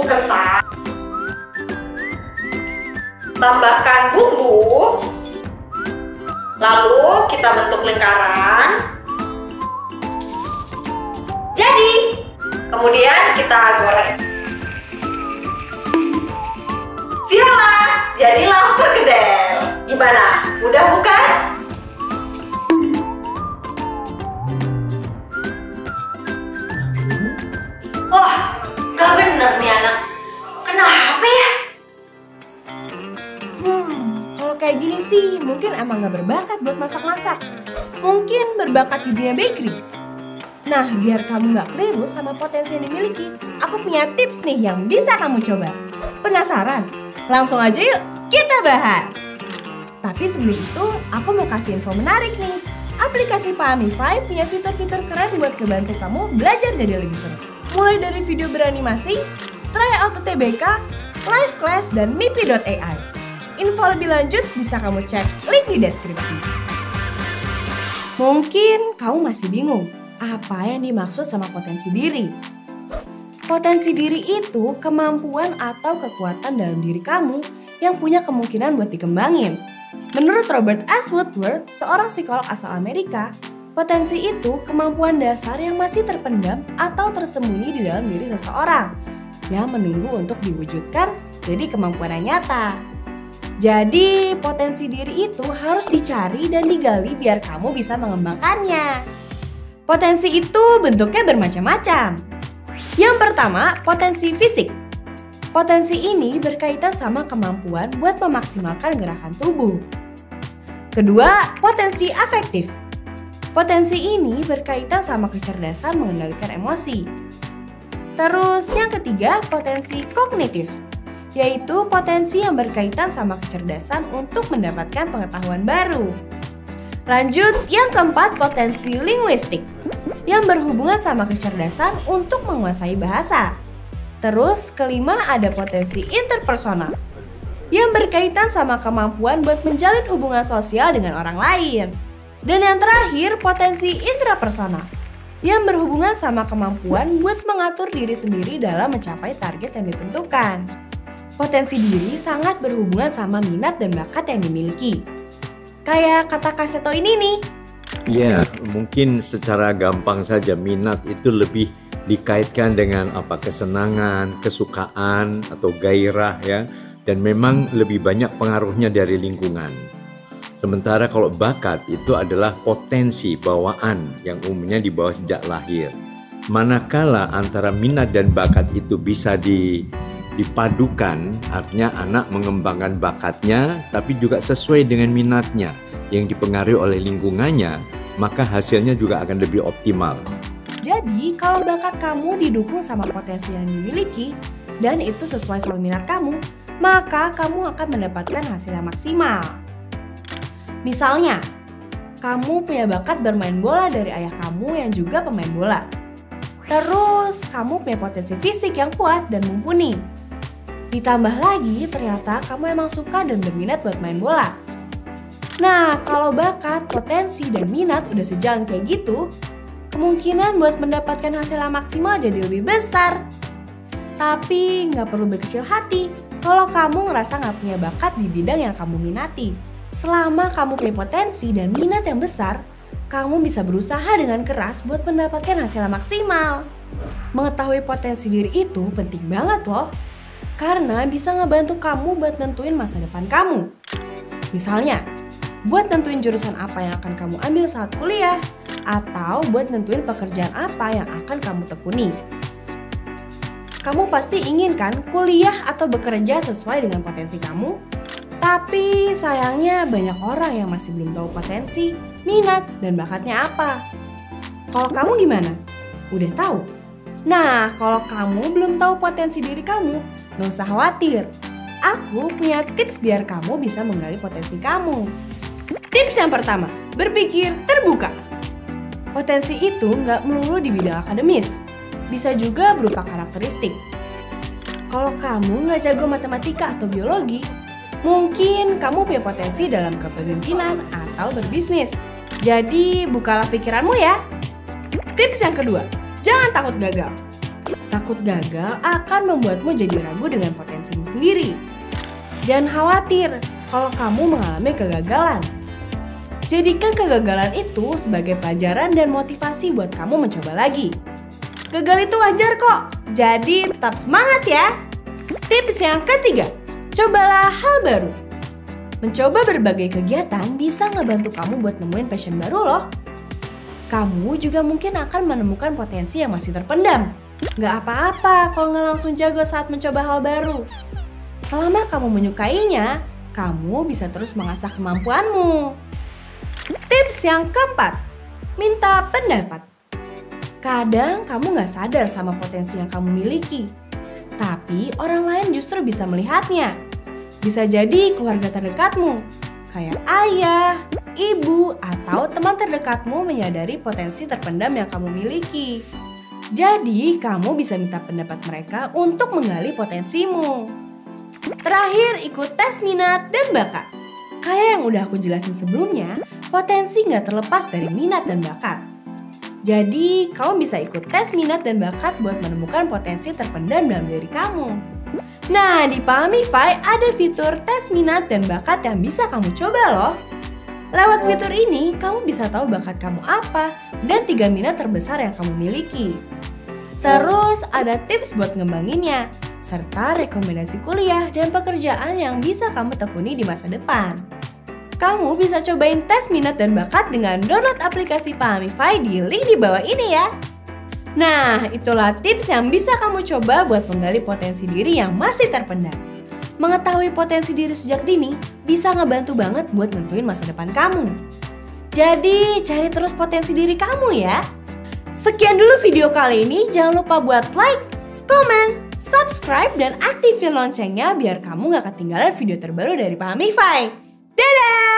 tepung ketan. Tambahkan bumbu. Lalu kita bentuk lingkaran. Jadi, kemudian kita goreng. Voila, jadilah perkedel. Gimana? Mudah bukan? Wah, gak bener nih anak. Kenapa ya? Kalau kayak gini sih, mungkin emang gak berbakat buat masak-masak. Mungkin berbakat di dunia bakery. Nah, biar kamu gak keliru sama potensi yang dimiliki, aku punya tips nih yang bisa kamu coba. Penasaran? Langsung aja yuk, kita bahas. Tapi sebelum itu, aku mau kasih info menarik nih. Aplikasi Pahmify punya fitur-fitur keren buat ngebantu kamu belajar jadi lebih seru. Mulai dari video beranimasi, tryout UTBK, live class, dan mipi.ai. Info lebih lanjut bisa kamu cek link di deskripsi. Mungkin kamu masih bingung, apa yang dimaksud sama potensi diri? Potensi diri itu kemampuan atau kekuatan dalam diri kamu yang punya kemungkinan buat dikembangin. Menurut Robert S. Woodward, seorang psikolog asal Amerika, potensi itu kemampuan dasar yang masih terpendam atau tersembunyi di dalam diri seseorang yang menunggu untuk diwujudkan jadi kemampuan yang nyata. Jadi, potensi diri itu harus dicari dan digali biar kamu bisa mengembangkannya. Potensi itu bentuknya bermacam-macam. Yang pertama, potensi fisik. Potensi ini berkaitan sama kemampuan buat memaksimalkan gerakan tubuh. Kedua, potensi afektif. Potensi ini berkaitan sama kecerdasan mengendalikan emosi. Terus yang ketiga, potensi kognitif, yaitu potensi yang berkaitan sama kecerdasan untuk mendapatkan pengetahuan baru. Lanjut, yang keempat, potensi linguistik, yang berhubungan sama kecerdasan untuk menguasai bahasa. Terus kelima ada potensi interpersonal, yang berkaitan sama kemampuan buat menjalin hubungan sosial dengan orang lain. Dan yang terakhir potensi intrapersonal, yang berhubungan sama kemampuan buat mengatur diri sendiri dalam mencapai target yang ditentukan. Potensi diri sangat berhubungan sama minat dan bakat yang dimiliki. Kayak kata Kak Seto ini nih. Ya, mungkin secara gampang saja minat itu lebih dikaitkan dengan kesenangan, kesukaan atau gairah ya, dan memang lebih banyak pengaruhnya dari lingkungan. Sementara kalau bakat itu adalah potensi bawaan yang umumnya dibawa sejak lahir. Manakala antara minat dan bakat itu bisa dipadukan, artinya anak mengembangkan bakatnya tapi juga sesuai dengan minatnya yang dipengaruhi oleh lingkungannya, maka hasilnya juga akan lebih optimal. Jadi kalau bakat kamu didukung sama potensi yang dimiliki dan itu sesuai sama minat kamu, maka kamu akan mendapatkan hasil yang maksimal. Misalnya, kamu punya bakat bermain bola dari ayah kamu yang juga pemain bola. Terus kamu punya potensi fisik yang kuat dan mumpuni. Ditambah lagi ternyata kamu emang suka dan berminat buat main bola. Nah, kalau bakat, potensi, dan minat udah sejalan kayak gitu, kemungkinan buat mendapatkan hasil yang maksimal jadi lebih besar. Tapi nggak perlu berkecil hati kalau kamu ngerasa nggak punya bakat di bidang yang kamu minati. Selama kamu punya potensi dan minat yang besar, kamu bisa berusaha dengan keras buat mendapatkan hasil yang maksimal. Mengetahui potensi diri itu penting banget loh, karena bisa ngebantu kamu buat nentuin masa depan kamu. Misalnya, buat nentuin jurusan apa yang akan kamu ambil saat kuliah, atau buat nentuin pekerjaan apa yang akan kamu tekuni. Kamu pasti ingin kan kuliah atau bekerja sesuai dengan potensi kamu? Tapi sayangnya banyak orang yang masih belum tahu potensi, minat, dan bakatnya apa. Kalau kamu gimana? Udah tahu? Nah, kalau kamu belum tahu potensi diri kamu, gak usah khawatir. Aku punya tips biar kamu bisa menggali potensi kamu. Tips yang pertama, berpikir terbuka. Potensi itu nggak melulu di bidang akademis, bisa juga berupa karakteristik. Kalau kamu nggak jago matematika atau biologi, mungkin kamu punya potensi dalam kepemimpinan atau berbisnis. Jadi bukalah pikiranmu ya. Tips yang kedua, jangan takut gagal. Takut gagal akan membuatmu jadi ragu dengan potensimu sendiri. Jangan khawatir kalau kamu mengalami kegagalan. Jadikan kegagalan itu sebagai pelajaran dan motivasi buat kamu mencoba lagi. Gagal itu wajar kok, jadi tetap semangat ya. Tips yang ketiga, cobalah hal baru. Mencoba berbagai kegiatan bisa ngebantu kamu buat nemuin passion baru loh. Kamu juga mungkin akan menemukan potensi yang masih terpendam. Gak apa-apa kalau nggak langsung jago saat mencoba hal baru. Selama kamu menyukainya, kamu bisa terus mengasah kemampuanmu. Tips yang keempat, minta pendapat. Kadang kamu gak sadar sama potensi yang kamu miliki, tapi orang lain justru bisa melihatnya. Bisa jadi keluarga terdekatmu, kayak ayah, ibu, atau teman terdekatmu menyadari potensi terpendam yang kamu miliki. Jadi kamu bisa minta pendapat mereka untuk menggali potensimu. Terakhir, ikut tes minat dan bakat. Kayak yang udah aku jelasin sebelumnya, potensi gak terlepas dari minat dan bakat. Jadi, kamu bisa ikut tes minat dan bakat buat menemukan potensi terpendam dalam diri kamu. Nah, di Pahmify ada fitur tes minat dan bakat yang bisa kamu coba loh. Lewat fitur ini, kamu bisa tahu bakat kamu apa dan 3 minat terbesar yang kamu miliki. Terus, ada tips buat ngembanginnya, serta rekomendasi kuliah dan pekerjaan yang bisa kamu tekuni di masa depan. Kamu bisa cobain tes minat dan bakat dengan download aplikasi Pahmify di link di bawah ini ya. Nah, itulah tips yang bisa kamu coba buat menggali potensi diri yang masih terpendam. Mengetahui potensi diri sejak dini bisa ngebantu banget buat nentuin masa depan kamu. Jadi, cari terus potensi diri kamu ya. Sekian dulu video kali ini, jangan lupa buat like, komen, subscribe, dan aktifin loncengnya biar kamu gak ketinggalan video terbaru dari Pahmify. Dadah!